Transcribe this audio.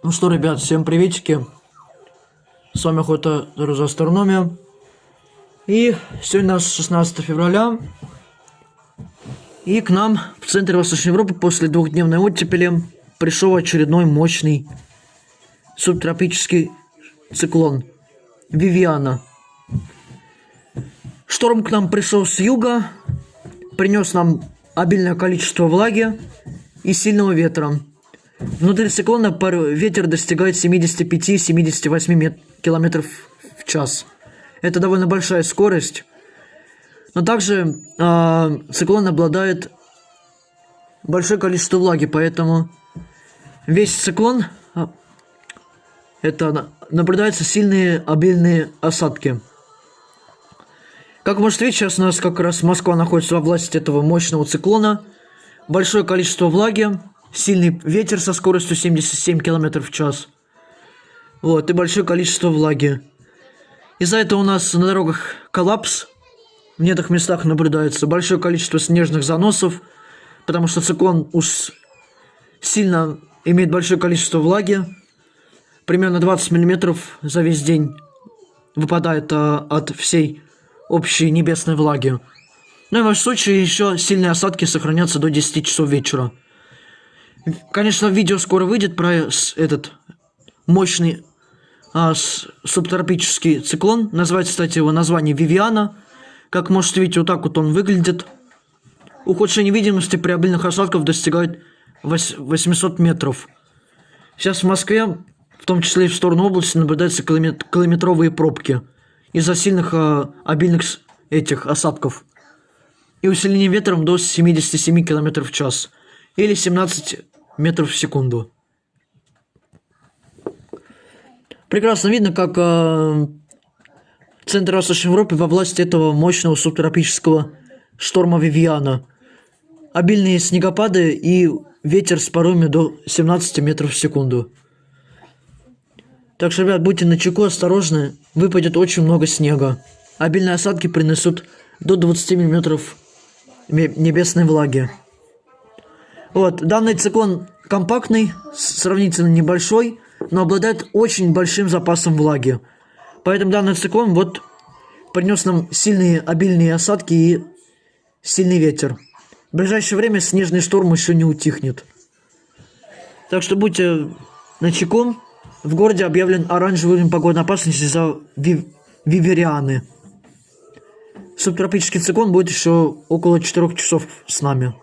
Ну что, ребят, всем приветики. С вами Охота за астрономия. И сегодня у нас 16 февраля. И к нам в центре Восточной Европы после двухдневной оттепели пришел очередной мощный субтропический циклон Вивиана. Шторм к нам пришел с юга, принес нам обильное количество влаги и сильного ветра. Внутри циклона ветер достигает 75-78 км в час. Это довольно большая скорость. Но также циклон обладает большое количество влаги, поэтому весь циклон наблюдаются сильные обильные осадки. Как вы можете видеть, сейчас у нас как раз Москва находится во власти этого мощного циклона. Большое количество влаги, сильный ветер со скоростью 77 км в час. Вот, и большое количество влаги. Из-за этого у нас на дорогах коллапс. В некоторых местах наблюдается большое количество снежных заносов, потому что циклон уж сильно имеет большое количество влаги. Примерно 20 мм за весь день выпадает от всей общей небесной влаги. Ну и в вашем случае еще сильные осадки сохранятся до 10 часов вечера. Конечно, видео скоро выйдет про этот мощный субтропический циклон. Называется, кстати, его название Вивиана. Как можете видеть, вот так вот он выглядит. Ухудшение видимости при обильных осадках достигает 800 метров. Сейчас в Москве, в том числе и в сторону области, наблюдаются километровые пробки из-за сильных обильных этих осадков. И усиление ветром до 77 км в час. Или 17 метров в секунду. Прекрасно видно, как центр Восточной Европы во власти этого мощного субтропического шторма Вивиана. Обильные снегопады и ветер с порывами до 17 метров в секунду. Так что, ребят, будьте начеку, осторожны, выпадет очень много снега. Обильные осадки принесут до 20 мм небесной влаги. Вот, данный циклон компактный, сравнительно небольшой, но обладает очень большим запасом влаги. Поэтому данный циклон вот принес нам сильные обильные осадки и сильный ветер. В ближайшее время снежный шторм еще не утихнет. Так что будьте начеку. В городе объявлен оранжевый уровень погодной опасности из-за Вивианы. Субтропический циклон будет еще около 4 часов с нами.